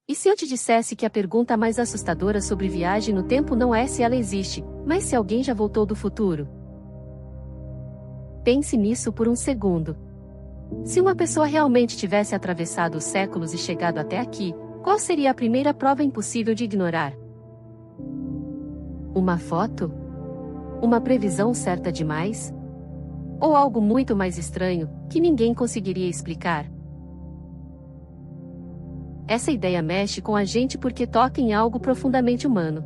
E se eu te dissesse que a pergunta mais assustadora sobre viagem no tempo não é se ela existe, mas se alguém já voltou do futuro? Pense nisso por um segundo. Se uma pessoa realmente tivesse atravessado os séculos e chegado até aqui, qual seria a primeira prova impossível de ignorar? Uma foto? Uma previsão certa demais? Ou algo muito mais estranho, que ninguém conseguiria explicar? Essa ideia mexe com a gente porque toca em algo profundamente humano.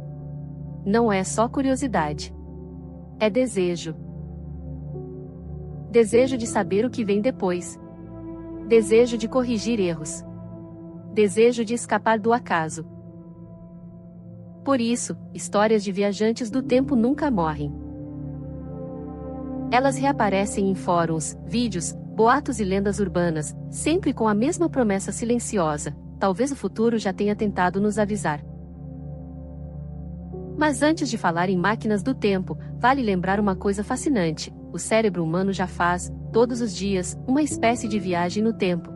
Não é só curiosidade. É desejo. Desejo de saber o que vem depois. Desejo de corrigir erros. Desejo de escapar do acaso. Por isso, histórias de viajantes do tempo nunca morrem. Elas reaparecem em fóruns, vídeos, boatos e lendas urbanas, sempre com a mesma promessa silenciosa: talvez o futuro já tenha tentado nos avisar. Mas antes de falar em máquinas do tempo, vale lembrar uma coisa fascinante: o cérebro humano já faz, todos os dias, uma espécie de viagem no tempo.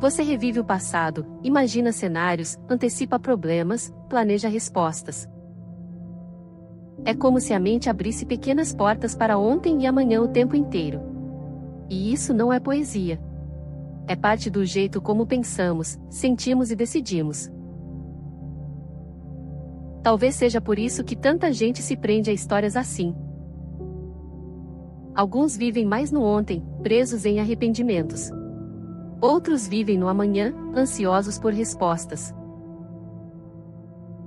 Você revive o passado, imagina cenários, antecipa problemas, planeja respostas. É como se a mente abrisse pequenas portas para ontem e amanhã o tempo inteiro. E isso não é poesia. É parte do jeito como pensamos, sentimos e decidimos. Talvez seja por isso que tanta gente se prende a histórias assim. Alguns vivem mais no ontem, presos em arrependimentos. Outros vivem no amanhã, ansiosos por respostas.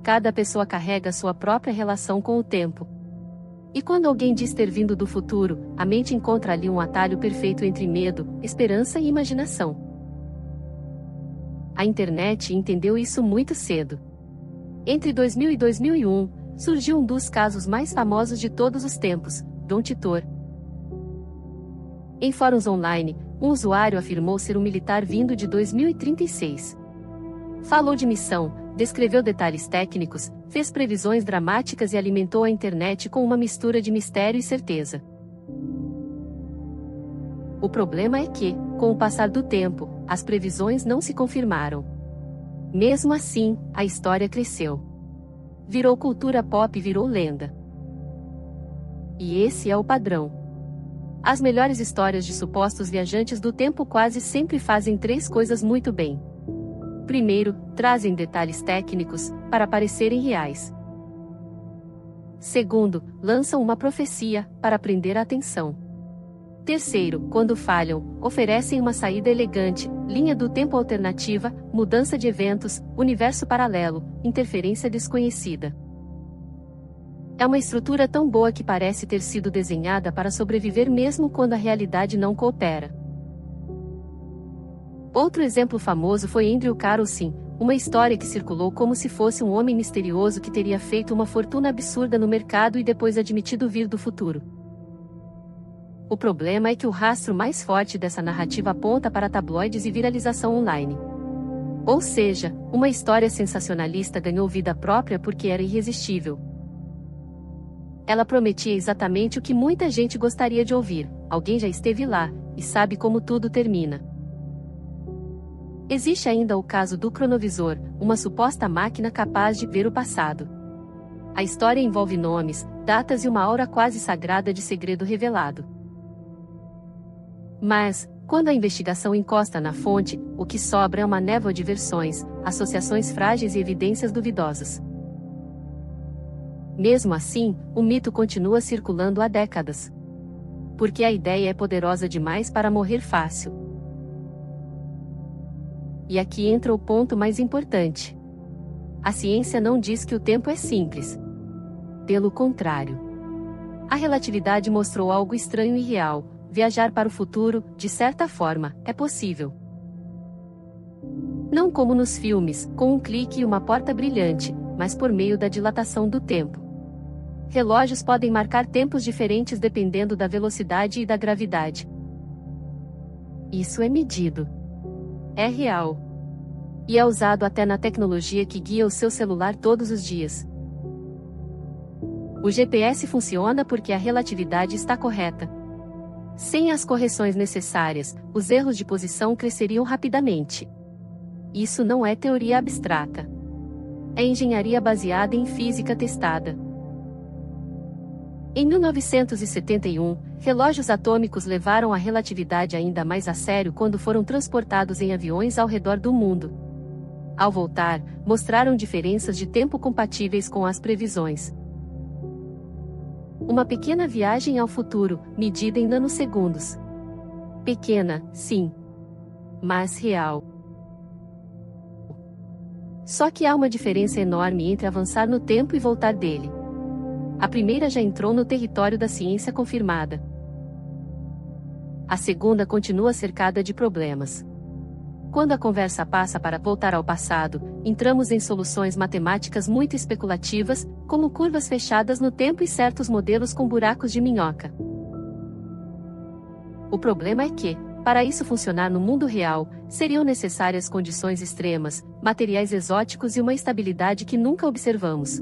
Cada pessoa carrega sua própria relação com o tempo. E quando alguém diz ter vindo do futuro, a mente encontra ali um atalho perfeito entre medo, esperança e imaginação. A internet entendeu isso muito cedo. Entre 2000 e 2001, surgiu um dos casos mais famosos de todos os tempos, Dom Titor. Em fóruns online, um usuário afirmou ser um militar vindo de 2036. Falou de missão, descreveu detalhes técnicos, fez previsões dramáticas e alimentou a internet com uma mistura de mistério e certeza. O problema é que, com o passar do tempo, as previsões não se confirmaram. Mesmo assim, a história cresceu. Virou cultura pop e virou lenda. E esse é o padrão. As melhores histórias de supostos viajantes do tempo quase sempre fazem três coisas muito bem. Primeiro, trazem detalhes técnicos, para parecerem reais. Segundo, lançam uma profecia, para prender a atenção. Terceiro, quando falham, oferecem uma saída elegante, linha do tempo alternativa, mudança de eventos, universo paralelo, interferência desconhecida. É uma estrutura tão boa que parece ter sido desenhada para sobreviver mesmo quando a realidade não coopera. Outro exemplo famoso foi Andrew Carlson, uma história que circulou como se fosse um homem misterioso que teria feito uma fortuna absurda no mercado e depois admitido vir do futuro. O problema é que o rastro mais forte dessa narrativa aponta para tabloides e viralização online. Ou seja, uma história sensacionalista ganhou vida própria porque era irresistível. Ela prometia exatamente o que muita gente gostaria de ouvir: alguém já esteve lá, e sabe como tudo termina. Existe ainda o caso do cronovisor, uma suposta máquina capaz de ver o passado. A história envolve nomes, datas e uma aura quase sagrada de segredo revelado. Mas, quando a investigação encosta na fonte, o que sobra é uma névoa de versões, associações frágeis e evidências duvidosas. Mesmo assim, o mito continua circulando há décadas. Porque a ideia é poderosa demais para morrer fácil. E aqui entra o ponto mais importante. A ciência não diz que o tempo é simples. Pelo contrário. A relatividade mostrou algo estranho e real: viajar para o futuro, de certa forma, é possível. Não como nos filmes, com um clique e uma porta brilhante, mas por meio da dilatação do tempo. Relógios podem marcar tempos diferentes dependendo da velocidade e da gravidade. Isso é medido. É real. E é usado até na tecnologia que guia o seu celular todos os dias. O GPS funciona porque a relatividade está correta. Sem as correções necessárias, os erros de posição cresceriam rapidamente. Isso não é teoria abstrata. É engenharia baseada em física testada. Em 1971, relógios atômicos levaram a relatividade ainda mais a sério quando foram transportados em aviões ao redor do mundo. Ao voltar, mostraram diferenças de tempo compatíveis com as previsões. Uma pequena viagem ao futuro, medida em nanosegundos. Pequena, sim. Mas real. Só que há uma diferença enorme entre avançar no tempo e voltar dele. A primeira já entrou no território da ciência confirmada. A segunda continua cercada de problemas. Quando a conversa passa para voltar ao passado, entramos em soluções matemáticas muito especulativas, como curvas fechadas no tempo e certos modelos com buracos de minhoca. O problema é que, para isso funcionar no mundo real, seriam necessárias condições extremas, materiais exóticos e uma estabilidade que nunca observamos.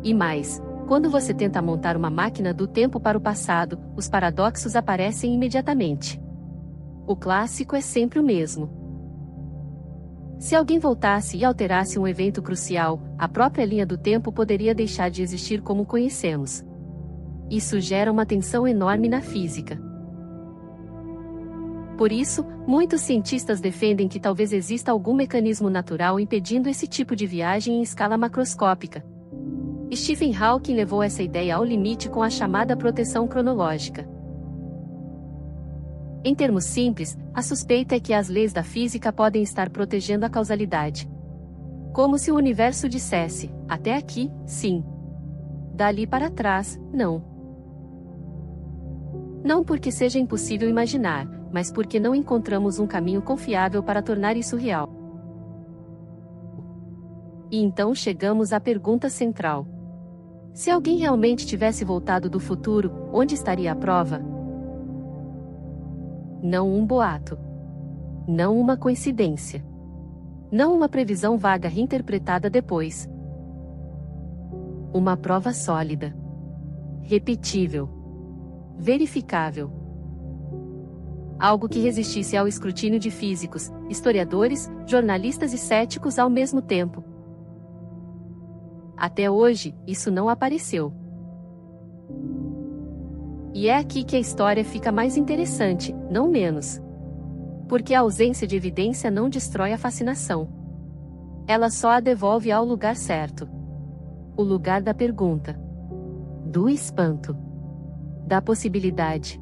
E mais, quando você tenta montar uma máquina do tempo para o passado, os paradoxos aparecem imediatamente. O clássico é sempre o mesmo. Se alguém voltasse e alterasse um evento crucial, a própria linha do tempo poderia deixar de existir como conhecemos. Isso gera uma tensão enorme na física. Por isso, muitos cientistas defendem que talvez exista algum mecanismo natural impedindo esse tipo de viagem em escala macroscópica. Stephen Hawking levou essa ideia ao limite com a chamada proteção cronológica. Em termos simples, a suspeita é que as leis da física podem estar protegendo a causalidade. Como se o universo dissesse, até aqui, sim. Dali para trás, não. Não porque seja impossível imaginar, mas porque não encontramos um caminho confiável para tornar isso real. E então chegamos à pergunta central. Se alguém realmente tivesse voltado do futuro, onde estaria a prova? Não um boato. Não uma coincidência. Não uma previsão vaga reinterpretada depois. Uma prova sólida. Repetível. Verificável. Algo que resistisse ao escrutínio de físicos, historiadores, jornalistas e céticos ao mesmo tempo. Até hoje, isso não apareceu. E é aqui que a história fica mais interessante, não menos. Porque a ausência de evidência não destrói a fascinação. Ela só a devolve ao lugar certo. O lugar da pergunta. Do espanto. Da possibilidade.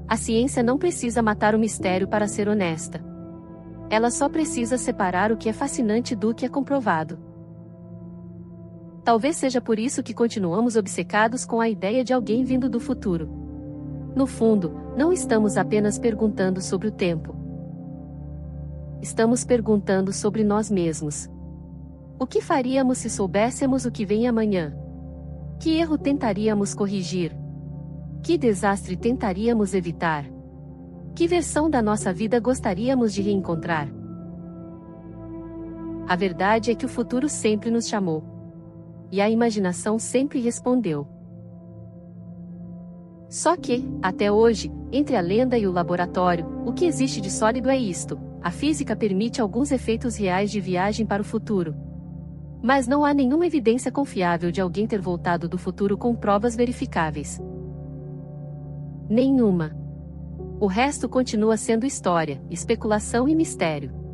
A ciência não precisa matar o mistério para ser honesta. Ela só precisa separar o que é fascinante do que é comprovado. Talvez seja por isso que continuamos obcecados com a ideia de alguém vindo do futuro. No fundo, não estamos apenas perguntando sobre o tempo. Estamos perguntando sobre nós mesmos. O que faríamos se soubéssemos o que vem amanhã? Que erro tentaríamos corrigir? Que desastre tentaríamos evitar? Que versão da nossa vida gostaríamos de reencontrar? A verdade é que o futuro sempre nos chamou. E a imaginação sempre respondeu. Só que, até hoje, entre a lenda e o laboratório, o que existe de sólido é isto: a física permite alguns efeitos reais de viagem para o futuro. Mas não há nenhuma evidência confiável de alguém ter voltado do futuro com provas verificáveis. Nenhuma. O resto continua sendo história, especulação e mistério.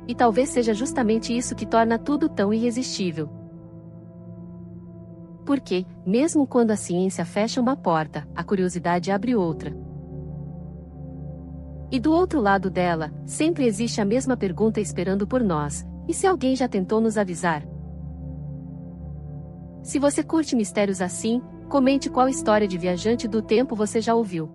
E talvez seja justamente isso que torna tudo tão irresistível. Porque, mesmo quando a ciência fecha uma porta, a curiosidade abre outra. E do outro lado dela, sempre existe a mesma pergunta esperando por nós: e se alguém já tentou nos avisar? Se você curte mistérios assim, comente qual história de viajante do tempo você já ouviu.